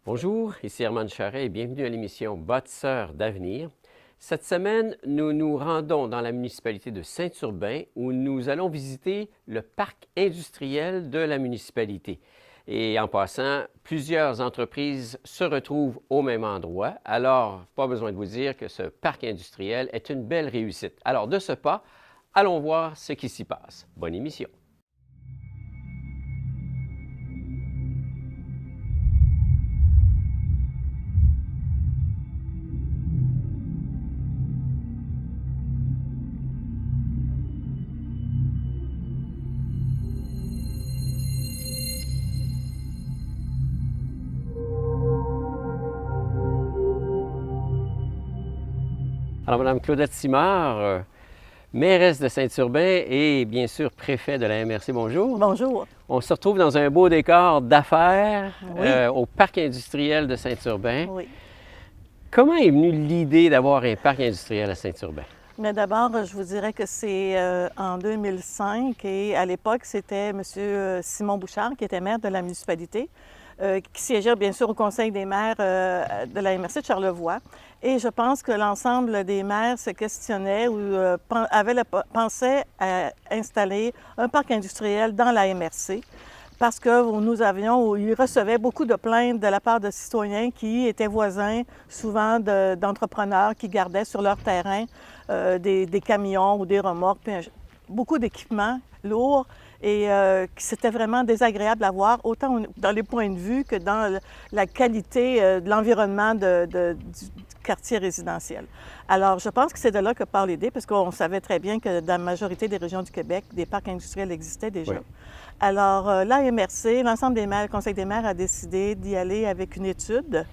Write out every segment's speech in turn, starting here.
Bonjour, ici Herman Charret et bienvenue à l'émission Bâtisseurs d'avenir. Cette semaine, nous nous rendons dans la municipalité de Saint-Urbain où nous allons visiter le parc industriel de la municipalité. Et en passant, plusieurs entreprises se retrouvent au même endroit. Alors, pas besoin de vous dire que ce parc industriel est une belle réussite. Alors, de ce pas, allons voir ce qui s'y passe. Bonne émission. Alors, Mme Claudette Simard, mairesse de Saint-Urbain et bien sûr préfet de la MRC, bonjour. Bonjour. On se retrouve dans un beau décor d'affaires Oui. Au parc industriel de Saint-Urbain. Oui. Comment est venue l'idée d'avoir un parc industriel à Saint-Urbain? Mais d'abord, je vous dirais que c'est en 2005 et à l'époque, c'était M. Simon Bouchard qui était maire de la municipalité, qui siégeait bien sûr au Conseil des maires de la MRC de Charlevoix. Et je pense que l'ensemble des maires se questionnaient ou pensaient à installer un parc industriel dans la MRC parce que ils recevaient beaucoup de plaintes de la part de citoyens qui étaient voisins, souvent d'entrepreneurs qui gardaient sur leur terrain des camions ou des remorques, puis beaucoup d'équipements lourds et c'était vraiment désagréable à voir, autant dans les points de vue que dans la qualité de l'environnement du quartier résidentiel. Alors, je pense que c'est de là que part l'idée, parce qu'on savait très bien que dans la majorité des régions du Québec, des parcs industriels existaient déjà. Oui. Alors, la MRC, l'ensemble des maires, le Conseil des maires a décidé d'y aller avec une étude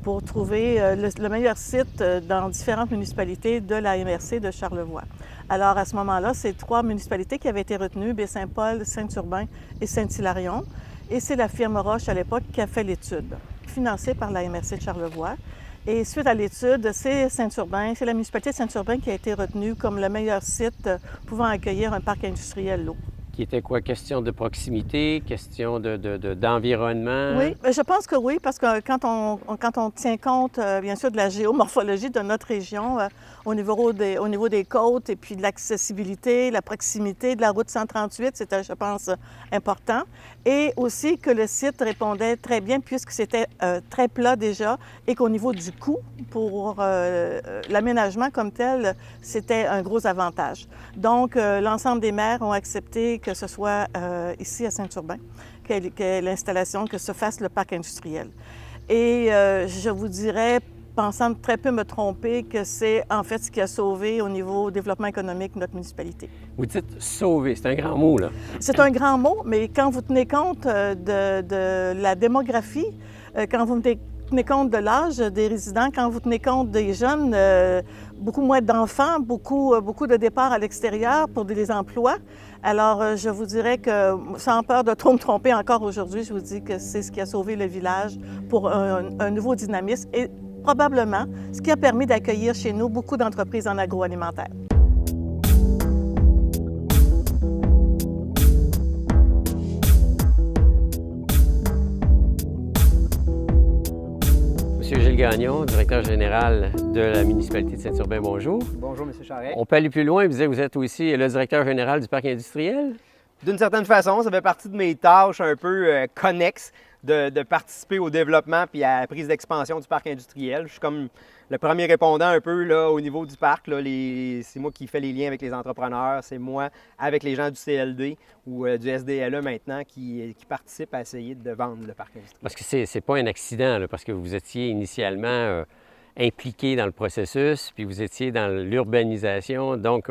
pour trouver le meilleur site dans différentes municipalités de la MRC de Charlevoix. Alors, à ce moment-là, c'est 3 municipalités qui avaient été retenues, Baie-Saint-Paul, Saint-Urbain et Saint-Hilarion. Et c'est la firme Roche, à l'époque, qui a fait l'étude, financée par la MRC de Charlevoix. Et suite à l'étude, c'est Saint-Urbain, c'est la municipalité de Saint-Urbain qui a été retenue comme le meilleur site pouvant accueillir un parc industriel lourd. Qui était quoi? Question de proximité, question d'environnement? Oui, je pense que oui, parce que quand on tient compte, bien sûr, de la géomorphologie de notre région, au niveau des côtes et puis de l'accessibilité, la proximité de la route 138, c'était, je pense, important. Et aussi que le site répondait très bien puisque c'était très plat déjà et qu'au niveau du coût pour l'aménagement comme tel, c'était un gros avantage. Donc, l'ensemble des maires ont accepté que ce soit ici à Saint-Urbain, que l'installation, que se fasse le parc industriel. Et je vous dirais, pensant très peu me tromper, que c'est en fait ce qui a sauvé au niveau développement économique notre municipalité. Vous dites sauver, c'est un grand mot, là. C'est un grand mot, mais quand vous tenez compte de la démographie, quand vous tenez compte de l'âge des résidents, quand vous tenez compte des jeunes, beaucoup moins d'enfants, beaucoup de départs à l'extérieur pour des emplois. Alors, je vous dirais que, sans peur de trop me tromper encore aujourd'hui, je vous dis que c'est ce qui a sauvé le village pour un nouveau dynamisme et probablement ce qui a permis d'accueillir chez nous beaucoup d'entreprises en agroalimentaire. Monsieur Gilles Gagnon, directeur général de la municipalité de Saint-Urbain, bonjour. Bonjour, M. Charret. On peut aller plus loin, vous disiez que vous êtes aussi le directeur général du parc industriel? D'une certaine façon, ça fait partie de mes tâches un peu connexes de participer au développement puis à la prise d'expansion du parc industriel. Je suis comme le premier répondant un peu là, au niveau du parc. C'est moi qui fais les liens avec les entrepreneurs. C'est moi avec les gens du CLD ou du SDLE maintenant qui participent à essayer de vendre le parc industriel. Parce que c'est pas un accident, là, parce que vous étiez initialement impliqué dans le processus, puis vous étiez dans l'urbanisation, donc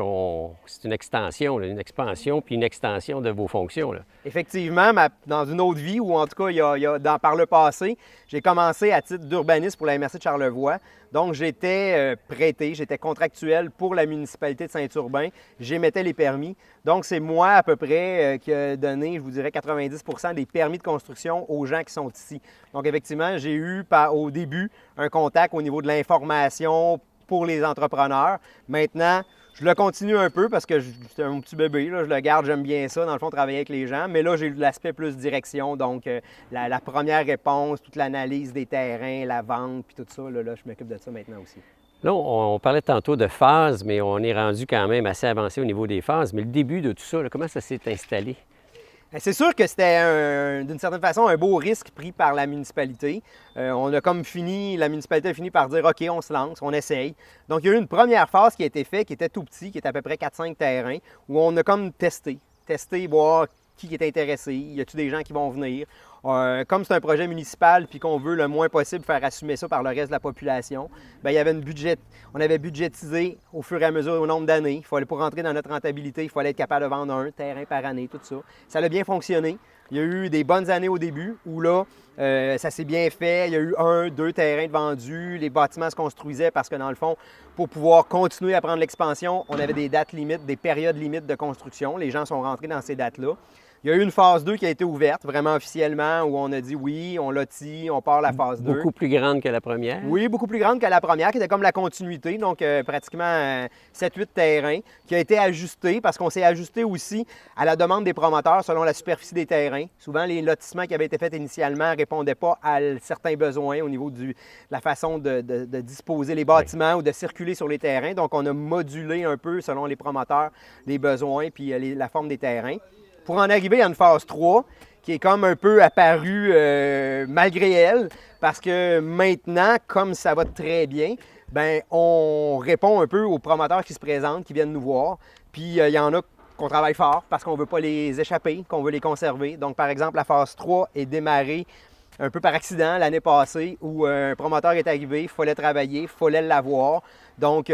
c'est une extension, là, une expansion, puis une extension de vos fonctions, là. Effectivement, dans une autre vie, ou en tout cas par le passé, j'ai commencé à titre d'urbaniste pour la MRC de Charlevoix. Donc, j'étais prêté, j'étais contractuel pour la municipalité de Saint-Urbain. J'émettais les permis. Donc, c'est moi à peu près qui a donné, je vous dirais, 90% des permis de construction aux gens qui sont ici. Donc, effectivement, j'ai eu au début un contact au niveau de l'information pour les entrepreneurs. Maintenant, Je le continue un peu parce que c'est un petit bébé, là, je le garde, j'aime bien ça, dans le fond, travailler avec les gens. Mais là, j'ai l'aspect plus direction, donc la première réponse, toute l'analyse des terrains, la vente, puis tout ça, là, je m'occupe de ça maintenant aussi. Là, on parlait tantôt de phases, mais on est rendu quand même assez avancé au niveau des phases. Mais le début de tout ça, là, comment ça s'est installé? C'est sûr que c'était d'une certaine façon un beau risque pris par la municipalité. La municipalité a fini par dire OK, on se lance, on essaye. Donc il y a eu une première phase qui a été faite, qui était tout petit, qui était à peu près 4-5 terrains, où on a comme testé, voir qui est intéressé, y a-t-il des gens qui vont venir. Comme c'est un projet municipal puis qu'on veut le moins possible faire assumer ça par le reste de la population, bien, il y avait on avait budgétisé au fur et à mesure au nombre d'années. Pour rentrer dans notre rentabilité, il fallait être capable de vendre un terrain par année, tout ça. Ça a bien fonctionné. Il y a eu des bonnes années au début où là, ça s'est bien fait. Il y a eu 1-2 terrains de vendus. Les bâtiments se construisaient parce que dans le fond, pour pouvoir continuer à prendre l'expansion, on avait des dates limites, des périodes limites de construction. Les gens sont rentrés dans ces dates-là. Il y a eu une phase 2 qui a été ouverte, vraiment officiellement, où on a dit oui, on lotit, on part la phase 2. Beaucoup plus grande que la première? Oui, beaucoup plus grande que la première, qui était comme la continuité, donc pratiquement 7-8 terrains, qui a été ajusté parce qu'on s'est ajusté aussi à la demande des promoteurs selon la superficie des terrains. Souvent, les lotissements qui avaient été faits initialement ne répondaient pas à certains besoins au niveau de la façon de disposer les bâtiments ou de circuler sur les terrains. Donc, on a modulé un peu selon les promoteurs les besoins puis la forme des terrains. Pour en arriver à une phase 3, qui est comme un peu apparue malgré elle, parce que maintenant, comme ça va très bien, bien, on répond un peu aux promoteurs qui se présentent, qui viennent nous voir. Puis il y en a qu'on travaille fort parce qu'on ne veut pas les échapper, qu'on veut les conserver. Donc, par exemple, la phase 3 est démarrée un peu par accident l'année passée où un promoteur est arrivé, il fallait travailler, il fallait l'avoir. Donc, on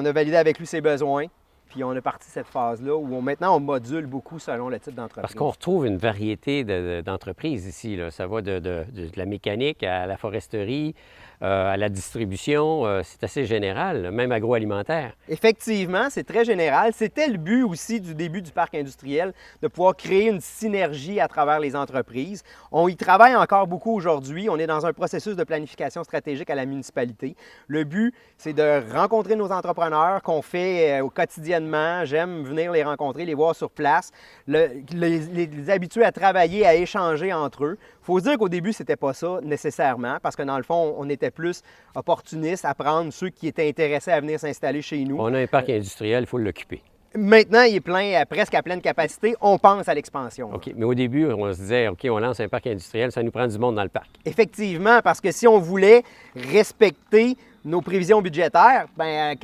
a validé avec lui ses besoins. Puis on est parti cette phase-là où maintenant on module beaucoup selon le type d'entreprise. Parce qu'on retrouve une variété d'entreprises ici, là. Ça va de la mécanique à la foresterie, à la distribution. C'est assez général, même agroalimentaire. Effectivement, c'est très général. C'était le but aussi du début du parc industriel, de pouvoir créer une synergie à travers les entreprises. On y travaille encore beaucoup aujourd'hui. On est dans un processus de planification stratégique à la municipalité. Le but, c'est de rencontrer nos entrepreneurs qu'on fait quotidiennement. J'aime venir les rencontrer, les voir sur place, les habituer à travailler, à échanger entre eux. Il faut se dire qu'au début, c'était pas ça nécessairement, parce que dans le fond, on était plus opportuniste à prendre ceux qui étaient intéressés à venir s'installer chez nous. On a un parc industriel, il faut l'occuper. Maintenant, il est plein, presque à pleine capacité. On pense à l'expansion. OK. Mais au début, on se disait, OK, on lance un parc industriel, ça nous prend du monde dans le parc. Effectivement, parce que si on voulait respecter nos prévisions budgétaires, bien,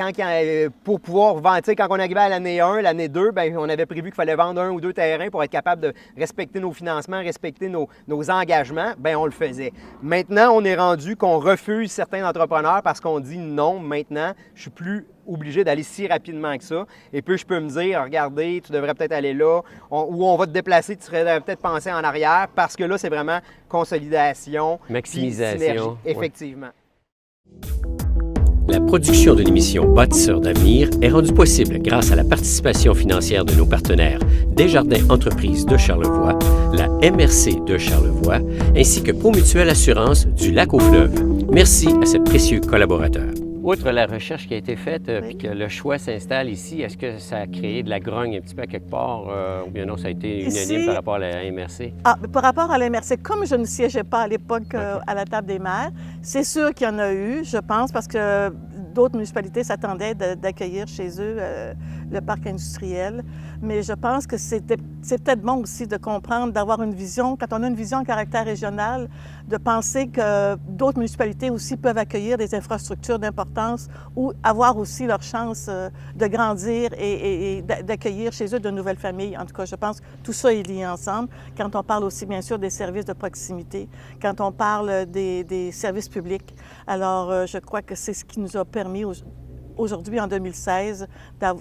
pour pouvoir vendre, quand on arrivait à l'année 1, l'année 2, bien, on avait prévu qu'il fallait vendre 1 ou 2 terrains pour être capable de respecter nos financements, respecter nos engagements, bien, on le faisait. Maintenant, on est rendu qu'on refuse certains entrepreneurs parce qu'on dit non, maintenant, je suis plus obligé d'aller si rapidement que ça. Et puis, je peux me dire, regardez, tu devrais peut-être aller là, ou on va te déplacer, tu devrais peut-être penser en arrière, parce que là, c'est vraiment consolidation, maximisation. Synergie. Effectivement. Ouais. La production de l'émission Bâtisseurs d'avenir est rendue possible grâce à la participation financière de nos partenaires Desjardins Entreprises de Charlevoix, la MRC de Charlevoix, ainsi que Promutuelle Assurance du Lac-aux-Fleuves. Merci à ces précieux collaborateurs. Outre la recherche qui a été faite, puis que le choix s'installe ici, est-ce que ça a créé de la grogne un petit peu à quelque part, ou bien non, ça a été unanime par rapport à la MRC? Par rapport à la MRC, comme je ne siégeais pas à l'époque à la table des maires, c'est sûr qu'il y en a eu, je pense, parce que d'autres municipalités s'attendaient d'accueillir chez eux le parc industriel. Mais je pense que c'est peut-être bon aussi de comprendre, d'avoir une vision, quand on a une vision à caractère régional, de penser que d'autres municipalités aussi peuvent accueillir des infrastructures d'importance ou avoir aussi leur chance de grandir et d'accueillir chez eux de nouvelles familles. En tout cas, je pense que tout ça est lié ensemble. Quand on parle aussi, bien sûr, des services de proximité, quand on parle des services publics. Alors, je crois que c'est ce qui nous a permis aujourd'hui, en 2016,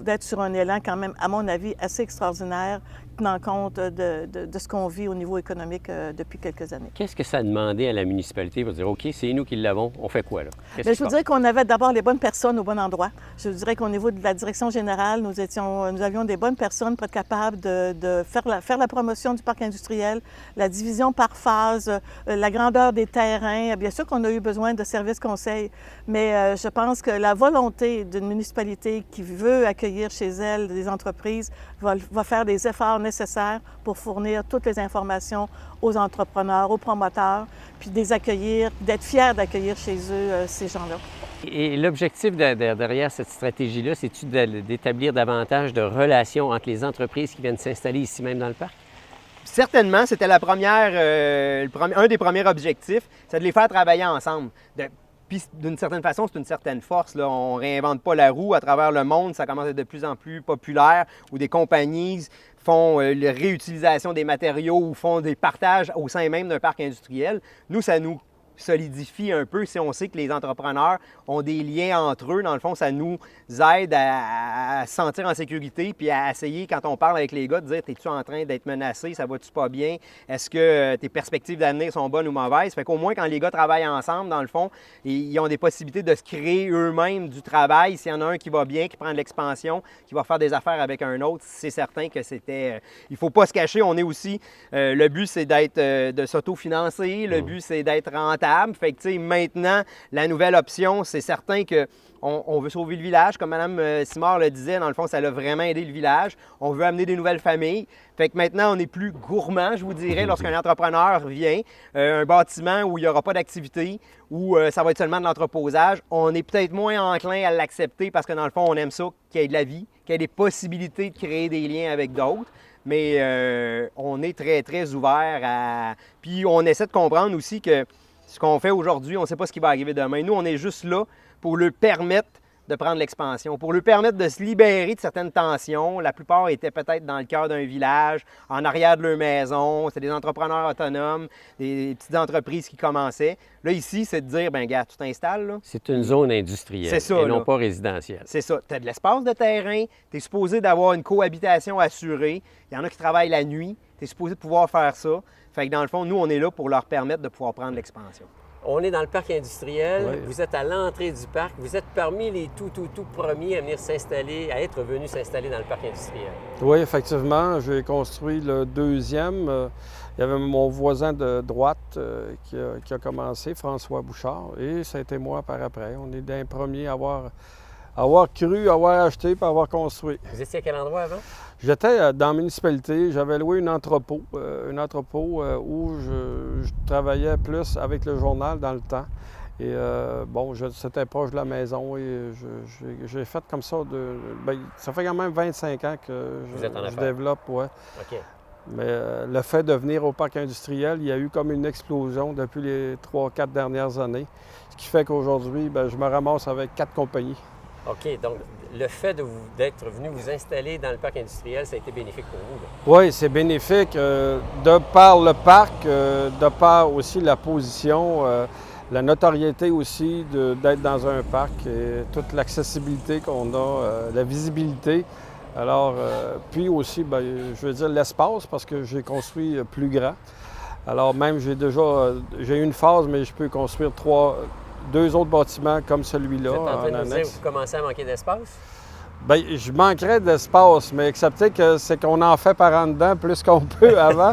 d'être sur un élan quand même, à mon avis, assez extraordinaire tenant compte de ce qu'on vit au niveau économique depuis quelques années. Qu'est-ce que ça a demandé à la municipalité pour dire, OK, c'est nous qui l'avons, on fait quoi là? Bien, je vous dirais qu'on avait d'abord les bonnes personnes au bon endroit. Je vous dirais qu'au niveau de la direction générale, nous avions des bonnes personnes pour être capables de faire la promotion du parc industriel, la division par phase, la grandeur des terrains. Bien sûr qu'on a eu besoin de services conseils, mais je pense que la volonté d'une municipalité qui veut accueillir chez elle des entreprises va faire des efforts nécessaires pour fournir toutes les informations aux entrepreneurs, aux promoteurs, puis de les accueillir, d'être fiers d'accueillir chez eux ces gens-là. Et l'objectif derrière cette stratégie-là, c'est-tu d'établir davantage de relations entre les entreprises qui viennent s'installer ici même dans le parc? Certainement, c'était un des premiers objectifs, c'est de les faire travailler ensemble. Puis d'une certaine façon, c'est une certaine force. Là. On ne réinvente pas la roue à travers le monde. Ça commence à être de plus en plus populaire où des compagnies font la réutilisation des matériaux ou font des partages au sein même d'un parc industriel. Nous, ça nous solidifie un peu si on sait que les entrepreneurs ont des liens entre eux. Dans le fond, ça nous aide à se sentir en sécurité puis à essayer, quand on parle avec les gars, de dire « Es-tu en train d'être menacé? Ça va-tu pas bien? Est-ce que tes perspectives d'avenir sont bonnes ou mauvaises? » Fait qu'au moins, quand les gars travaillent ensemble, dans le fond, ils ont des possibilités de se créer eux-mêmes du travail. S'il y en a un qui va bien, qui prend de l'expansion, qui va faire des affaires avec un autre, c'est certain que c'était... il ne faut pas se cacher, on est aussi... le but, c'est de s'autofinancer. Le but, c'est d'être rentable. Fait que, tu sais, maintenant, la nouvelle option, c'est certain qu'on veut sauver le village. Comme Mme Simard le disait, dans le fond, ça a vraiment aidé le village. On veut amener des nouvelles familles. Fait que maintenant, on est plus gourmand, je vous dirais, lorsqu'un entrepreneur vient, un bâtiment où il n'y aura pas d'activité, où ça va être seulement de l'entreposage, on est peut-être moins enclin à l'accepter parce que, dans le fond, on aime ça, qu'il y ait de la vie, qu'il y ait des possibilités de créer des liens avec d'autres. Mais on est très, très ouvert à... Puis on essaie de comprendre aussi que ce qu'on fait aujourd'hui, on ne sait pas ce qui va arriver demain. Nous, on est juste là pour leur permettre de prendre l'expansion, pour leur permettre de se libérer de certaines tensions. La plupart étaient peut-être dans le cœur d'un village, en arrière de leur maison. C'était des entrepreneurs autonomes, des petites entreprises qui commençaient. Là, ici, c'est de dire, ben gars, tu t'installes, là. C'est une zone industrielle C'est ça, et non là. pas résidentielle. C'est ça. Tu as de l'espace de terrain, tu es supposé d'avoir une cohabitation assurée. Il y en a qui travaillent la nuit, tu es supposé de pouvoir faire ça. Fait que dans le fond, nous, on est là pour leur permettre de pouvoir prendre l'expansion. On est dans le parc industriel, Oui. Vous êtes à l'entrée du parc, vous êtes parmi les tout premiers à venir s'installer, à être venus s'installer dans le parc industriel. Oui, effectivement, j'ai construit le deuxième. Il y avait mon voisin de droite qui a commencé, François Bouchard, et ça a été moi par après. On est d'un premier à avoir cru, avoir acheté et avoir construit. Vous étiez à quel endroit avant? J'étais dans la municipalité, j'avais loué un entrepôt où je travaillais plus avec le journal dans le temps. Et c'était proche de la maison et j'ai fait comme ça ça fait quand même 25 ans que je développe, ouais. OK. Mais le fait de venir au parc industriel, il y a eu comme une explosion depuis les 3-4 dernières années. Ce qui fait qu'aujourd'hui, je me ramasse avec 4 compagnies. OK, donc le fait d'être venu vous installer dans le parc industriel, ça a été bénéfique pour vous, là? Oui, c'est bénéfique de par le parc, de par aussi la position, la notoriété aussi d'être dans un parc et toute l'accessibilité qu'on a, la visibilité. Alors, puis aussi, je veux dire l'espace parce que j'ai construit plus grand. Alors même, j'ai eu une phase, mais je peux construire 2 autres bâtiments comme celui-là. Vous êtes en train de nous dire que annexe. vous commencez à manquer d'espace? Bien, je manquerais d'espace, mais excepté que c'est qu'on en fait par en dedans plus qu'on peut avant.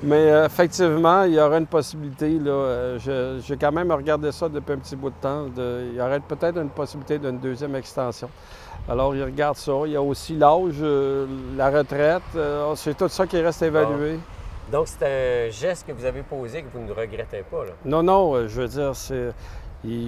Mais effectivement, il y aurait une possibilité. Là, j'ai quand même regardé ça depuis un petit bout de temps. Il y aurait peut-être une possibilité d'une deuxième extension. Alors, ils regardent ça. Il y a aussi l'âge, la retraite. C'est tout ça qui reste évalué. Bon. Donc, c'est un geste que vous avez posé que vous ne regrettez pas, là? Non, je veux dire,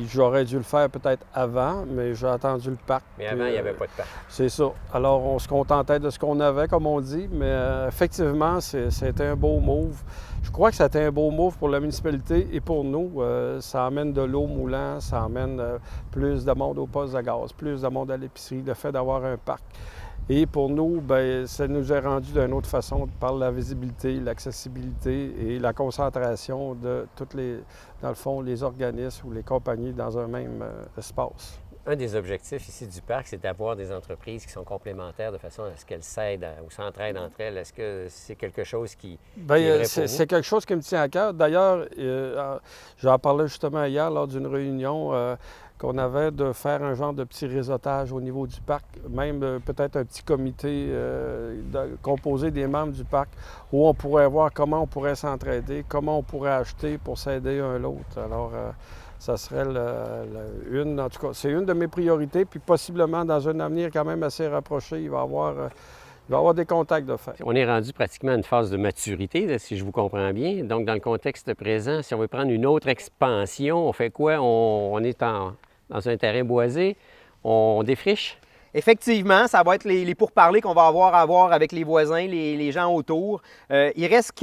j'aurais dû le faire peut-être avant, mais j'ai attendu le parc. Mais avant, il n'y avait pas de parc. C'est ça. Alors, on se contentait de ce qu'on avait, comme on dit, mais effectivement, c'était un beau move. Je crois que c'était un beau move pour la municipalité et pour nous. Ça amène de l'eau moulant, ça amène plus de monde au poste de gaz, plus de monde à l'épicerie, le fait d'avoir un parc. Et pour nous, ça nous est rendu d'une autre façon par la visibilité, l'accessibilité et la concentration de dans le fond, les organismes ou les compagnies dans un même espace. Un des objectifs ici du parc, c'est d'avoir des entreprises qui sont complémentaires de façon à ce qu'elles s'aident ou s'entraident entre elles. Est-ce que c'est quelque chose qui est vrai pour vous? C'est quelque chose qui me tient à cœur. D'ailleurs, j'en parlais justement hier lors d'une réunion qu'on avait de faire un genre de petit réseautage au niveau du parc, même peut-être un petit comité composé des membres du parc où on pourrait voir comment on pourrait s'entraider, comment on pourrait acheter pour s'aider un l'autre. Alors, ça serait en tout cas, c'est une de mes priorités, puis possiblement dans un avenir quand même assez rapproché, il va y avoir des contacts de fait. On est rendu pratiquement à une phase de maturité, là, si je vous comprends bien. Donc, dans le contexte présent, si on veut prendre une autre expansion, on fait quoi? On est dans un terrain boisé, on défriche? Effectivement, ça va être les pourparlers qu'on va avoir à voir avec les voisins, les gens autour. Il reste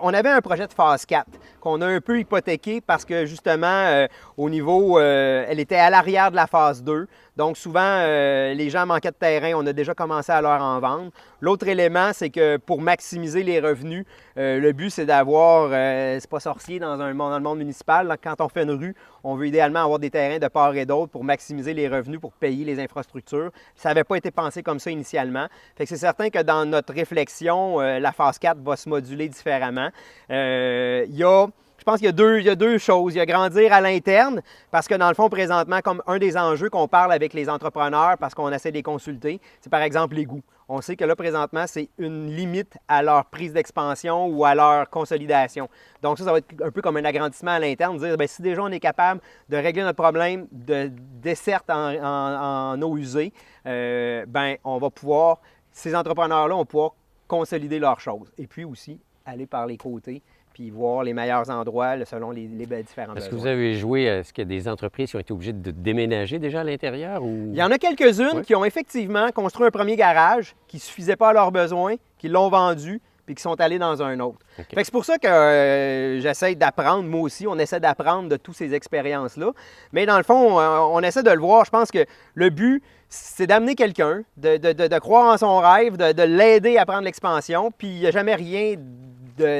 On avait un projet de phase 4 qu'on a un peu hypothéqué parce que justement, au niveau, elle était à l'arrière de la phase 2. Donc souvent, les gens manquaient de terrain, on a déjà commencé à leur en vendre. L'autre élément, c'est que pour maximiser les revenus, le but, c'est d'avoir, c'est pas sorcier dans le monde municipal. Là, quand on fait une rue, on veut idéalement avoir des terrains de part et d'autre pour maximiser les revenus, pour payer les infrastructures. Ça n'avait pas été pensé comme ça initialement. Fait que c'est certain que dans notre réflexion, la phase 4 va se moduler différemment. Je pense qu'il y a deux choses. Il y a grandir à l'interne, parce que dans le fond, présentement, comme un des enjeux qu'on parle avec les entrepreneurs, parce qu'on essaie de les consulter, c'est par exemple les coûts. On sait que là, présentement, c'est une limite à leur prise d'expansion ou à leur consolidation. Donc ça va être un peu comme un agrandissement à l'interne, dire, bien, si déjà on est capable de régler notre problème de desserte en eau usée, bien, on va pouvoir, ces entrepreneurs-là vont pouvoir consolider leurs choses. Et puis aussi, aller par les côtés, puis voir les meilleurs endroits selon les différents besoins. Est-ce que vous avez joué, est-ce qu'il y a des entreprises qui ont été obligées de déménager déjà à l'intérieur? Ou... Il y en a quelques-unes qui ont effectivement construit un premier garage qui ne suffisait pas à leurs besoins, qui l'ont vendu, puis qui sont allés dans un autre. Okay. Fait que c'est pour ça que j'essaie d'apprendre, moi aussi, on essaie d'apprendre de toutes ces expériences-là. Mais dans le fond, on essaie de le voir. Je pense que le but, c'est d'amener quelqu'un, de croire en son rêve, de l'aider à prendre l'expansion, puis il n'y a jamais rien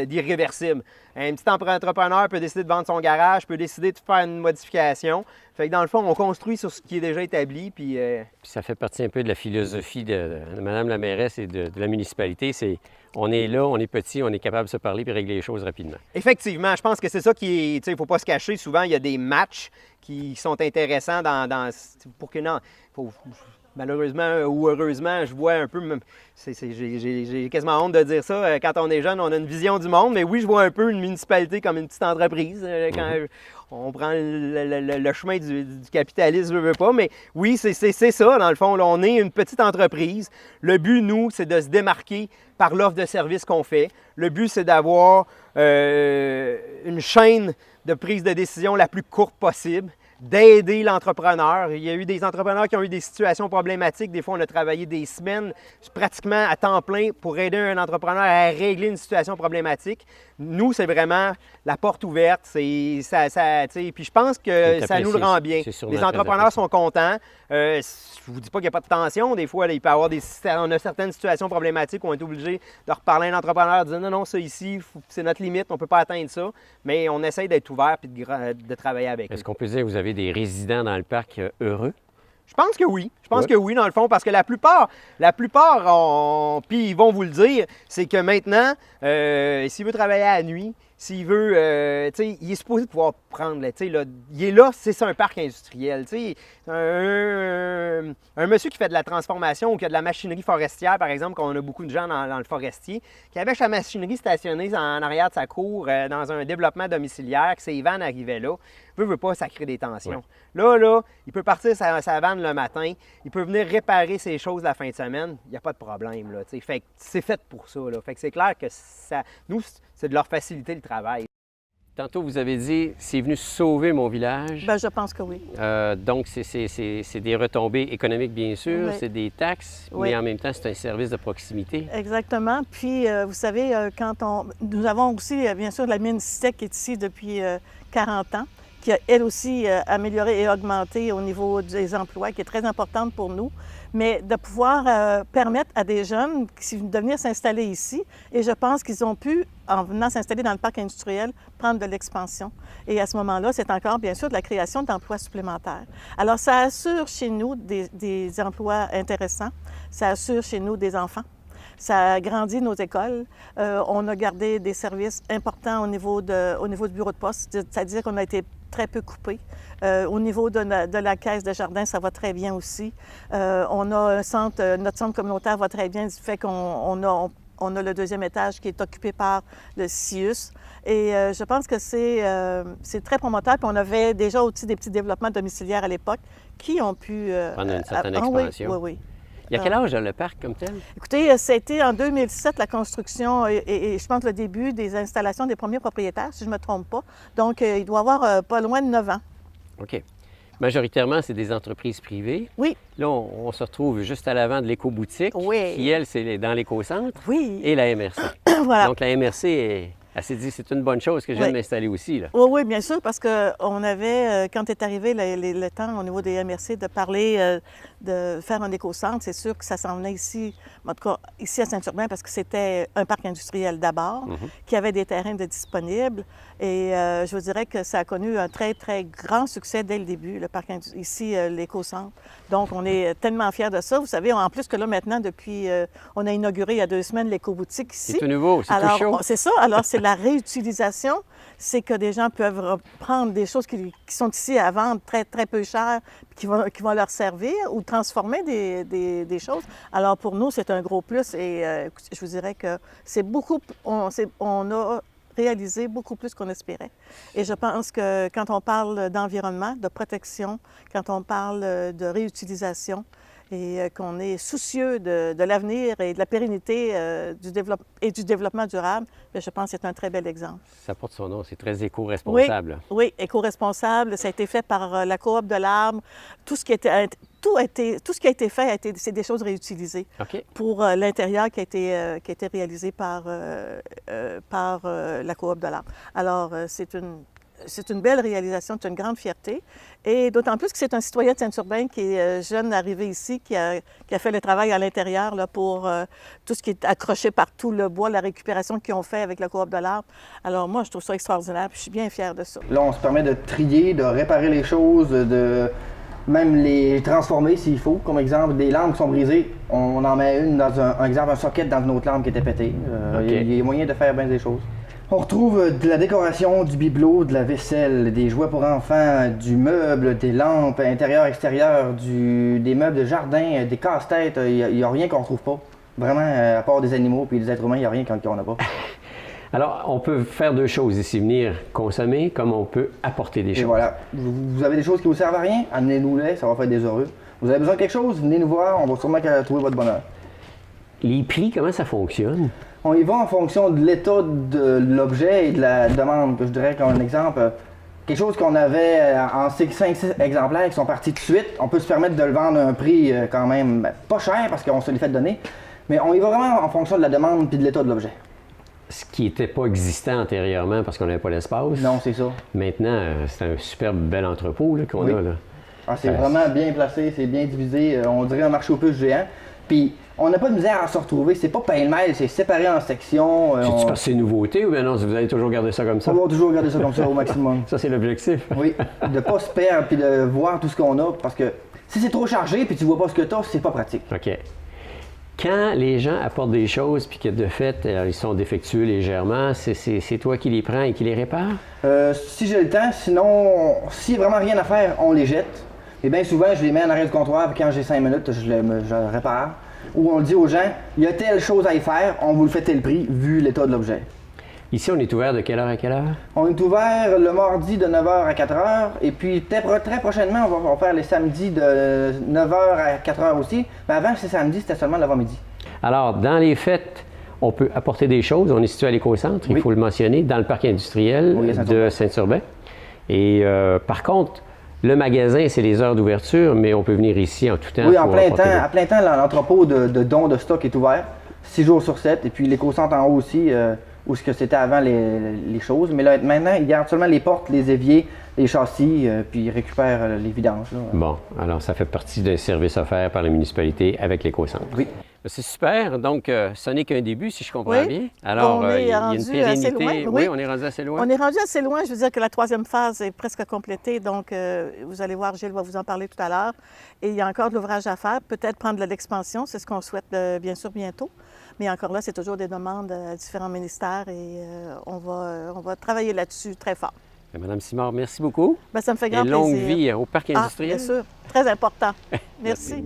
d'irréversible. Un petit entrepreneur peut décider de vendre son garage, peut décider de faire une modification. Fait que dans le fond, on construit sur ce qui est déjà établi. Puis ça fait partie un peu de la philosophie de Mme la mairesse et de la municipalité. C'est on est là, on est petit, on est capable de se parler et régler les choses rapidement. Effectivement, je pense que c'est ça qui est. Tu sais, il ne faut pas se cacher. Souvent, il y a des matchs qui sont intéressants pour que non. Malheureusement ou heureusement, je vois un peu, j'ai quasiment honte de dire ça, quand on est jeune, on a une vision du monde, mais oui, je vois un peu une municipalité comme une petite entreprise, quand on prend le chemin du capitalisme, je veux pas, mais oui, c'est ça, dans le fond, là, on est une petite entreprise. Le but, nous, c'est de se démarquer par l'offre de service qu'on fait. Le but, c'est d'avoir une chaîne de prise de décision la plus courte possible, d'aider l'entrepreneur. Il y a eu des entrepreneurs qui ont eu des situations problématiques. Des fois, on a travaillé des semaines pratiquement à temps plein pour aider un entrepreneur à régler une situation problématique. Nous, c'est vraiment la porte ouverte. Puis je pense que ça nous le rend bien. Les entrepreneurs sont contents. Je ne vous dis pas qu'il n'y a pas de tension. Des fois, là, il peut y avoir on a certaines situations problématiques où on est obligé de reparler à un entrepreneur, de dire non, ça ici, c'est notre limite, on ne peut pas atteindre ça. Mais on essaye d'être ouvert et de travailler avec eux. Est-ce qu'on peut dire que vous avez des résidents dans le parc heureux? Je pense que oui. Je pense que oui, dans le fond, parce que la plupart, puis ils vont vous le dire, c'est que maintenant, s'il veut travailler à la nuit, s'il veut, il est supposé pouvoir prendre, il est là, c'est ça un parc industriel. Un monsieur qui fait de la transformation ou qui a de la machinerie forestière, par exemple, qu'on a beaucoup de gens dans le forestier, qui avait sa machinerie stationnée en arrière de sa cour dans un développement domiciliaire, que ses vannes arrivaient là, veut pas, ça crée des tensions. Ouais. Là, il peut partir sa vanne le matin, il peut venir réparer ses choses la fin de semaine, il n'y a pas de problème. Là, fait que c'est fait pour ça. Là. Fait que c'est clair que nous, c'est de leur faciliter le travail. Tantôt, vous avez dit, c'est venu sauver mon village. Bien, je pense que oui. Donc, c'est des retombées économiques, bien sûr, oui. C'est des taxes, mais en même temps, c'est un service de proximité. Exactement. Puis, vous savez, nous avons aussi, bien sûr, la mine STEC qui est ici depuis 40 ans. qui a elle aussi amélioré et augmenté au niveau des emplois, qui est très importante pour nous, mais de pouvoir permettre à des jeunes de venir s'installer ici. Et je pense qu'ils ont pu, en venant s'installer dans le parc industriel, prendre de l'expansion. Et à ce moment-là, c'est encore, bien sûr, de la création d'emplois supplémentaires. Alors, ça assure chez nous des emplois intéressants, ça assure chez nous des enfants. Ça agrandit nos écoles. On a gardé des services importants au niveau du bureau de poste, c'est-à-dire qu'on a été très peu coupé. Au niveau de la caisse de jardin, ça va très bien aussi. On a notre centre communautaire va très bien, du fait qu'on a le deuxième étage qui est occupé par le CIUS. Et je pense que c'est très promoteur. Puis on avait déjà aussi des petits développements domiciliaires à l'époque qui ont pu... Prendre une certaine expansion. Oui. Il y a quel âge le parc comme tel? Écoutez, ça a été en 2007 la construction et je pense le début des installations des premiers propriétaires, si je ne me trompe pas. Donc, il doit avoir pas loin de 9 ans. OK. Majoritairement, c'est des entreprises privées. Oui. Là, on se retrouve juste à l'avant de l'éco-boutique, Oui. qui, elle, c'est dans l'éco-centre, Oui. et la MRC. Voilà. Donc, la MRC, elle s'est dit, c'est une bonne chose que je viens de m'installer aussi, là. Oui, oui, bien sûr, parce qu'on avait, quand est arrivé le temps au niveau des MRC de parler de faire un éco-centre, c'est sûr que ça s'en venait ici, en tout cas ici à Saint-Urbain, parce que c'était un parc industriel d'abord, qui avait des terrains disponibles. Et je vous dirais que ça a connu un très, très grand succès dès le début, le parc ici, l'éco-centre. Donc, on est tellement fiers de ça. Vous savez, en plus que là, maintenant, depuis, on a inauguré il y a 2 semaines l'éco-boutique ici. C'est tout nouveau, c'est tout chaud. C'est ça. Alors, c'est la réutilisation. C'est que des gens peuvent prendre des choses qui sont ici à vendre très, très peu cher, qui vont leur servir ou transformer des choses. Alors, pour nous, c'est un gros plus et je vous dirais que c'est beaucoup... On a réalisé beaucoup plus qu'on espérait. Et je pense que quand on parle d'environnement, de protection, quand on parle de réutilisation et qu'on est soucieux de l'avenir et de la pérennité du développement durable, bien, je pense que c'est un très bel exemple. Ça porte son nom, c'est très éco-responsable. Oui, éco-responsable. Ça a été fait par la Coop de l'Arbre. Tout ce qui a été fait, c'est des choses réutilisées pour l'intérieur qui a été réalisé par la Coop de l'Arbre. Alors, c'est une belle réalisation, c'est une grande fierté. Et d'autant plus que c'est un citoyen de Saint-Urbain qui est jeune, arrivé ici, qui a fait le travail à l'intérieur là, pour tout ce qui est accroché partout, le bois, la récupération qu'ils ont fait avec la Coop de l'Arbre. Alors moi, je trouve ça extraordinaire, puis je suis bien fière de ça. Là, on se permet de trier, de réparer les choses, de même les transformer s'il faut. Comme exemple, des lampes qui sont brisées, on en met une dans un socket dans une autre lampe qui était pétée. Il y a moyen de faire bien des choses. On retrouve de la décoration, du bibelot, de la vaisselle, des jouets pour enfants, du meuble, des lampes intérieures, extérieures, des meubles de jardin, des casse-têtes. Il n'y a rien qu'on ne retrouve pas. Vraiment, à part des animaux et des êtres humains, il n'y a rien qu'on n'a pas. Alors, on peut faire 2 choses ici, venir consommer, comme on peut apporter des choses. Et voilà. Vous avez des choses qui vous servent à rien, amenez-nous-les, ça va faire des heureux. Vous avez besoin de quelque chose, venez nous voir, on va sûrement trouver votre bonheur. Les prix, comment ça fonctionne? On y va en fonction de l'état de l'objet et de la demande. Je dirais qu'un exemple, quelque chose qu'on avait en 5-6 exemplaires qui sont partis tout de suite, on peut se permettre de le vendre à un prix quand même pas cher parce qu'on se les fait donner, mais on y va vraiment en fonction de la demande et de l'état de l'objet. Ce qui n'était pas existant antérieurement parce qu'on n'avait pas l'espace. Non, c'est ça. Maintenant, c'est un superbe bel entrepôt qu'on a. Là. Ah, c'est vraiment bien placé, c'est bien divisé. On dirait un marché aux puces géant. Puis, on n'a pas de misère à se retrouver. C'est pas pêle-mêle, c'est séparé en sections. C'est-tu parce que c'est une nouveauté ou bien non, vous allez toujours garder ça comme ça? On va toujours garder ça comme ça au maximum. Ça, c'est l'objectif. Oui, de ne pas se perdre puis de voir tout ce qu'on a. Parce que si c'est trop chargé puis tu vois pas ce que tu as, c'est pas pratique. OK. Quand les gens apportent des choses puis que de fait, ils sont défectueux légèrement, c'est toi qui les prends et qui les répares? Si j'ai le temps, sinon, s'il n'y a vraiment rien à faire, on les jette. Et bien souvent, je les mets en arrêt de comptoir, puis quand j'ai 5 minutes, je répare. Ou on dit aux gens, il y a telle chose à y faire, on vous le fait tel prix, vu l'état de l'objet. Ici, on est ouvert de quelle heure à quelle heure? On est ouvert le mardi de 9h à 4h, et puis très prochainement, on va faire les samedis de 9h à 4h aussi. Mais avant, ces samedis, c'était seulement l'avant-midi. Alors, dans les fêtes, on peut apporter des choses. On est situé à l'éco-centre, il faut le mentionner, dans le parc industriel de Saint-Urbain. Et par contre, le magasin, c'est les heures d'ouverture, mais on peut venir ici en tout temps. Oui, en plein temps. À plein temps, l'entrepôt de dons de stock est ouvert, 6 jours sur 7. Et puis l'éco-centre en haut aussi, où ce que c'était avant les choses. Mais là, maintenant, ils gardent seulement les portes, les éviers, les châssis, puis ils récupèrent les vidanges. Là. Bon, alors ça fait partie des services offerts par la municipalité avec l'éco-centre. Oui. C'est super. Donc, ce n'est qu'un début, si je comprends Oui. bien. Alors, On est il y a une rendu assez pérennité. loin, Oui, oui. on est rendu assez loin. On est rendu assez loin. Je veux dire que la 3e phase est presque complétée. Donc, vous allez voir, Gilles va vous en parler tout à l'heure. Et il y a encore de l'ouvrage à faire. Peut-être prendre de l'expansion. C'est ce qu'on souhaite, bien sûr, bientôt. Mais encore là, c'est toujours des demandes à différents ministères et on va travailler là-dessus très fort. Madame Simard, merci beaucoup. Bien, ça me fait grand Et longue plaisir. vie au parc industriel. Bien sûr. Très important. Merci.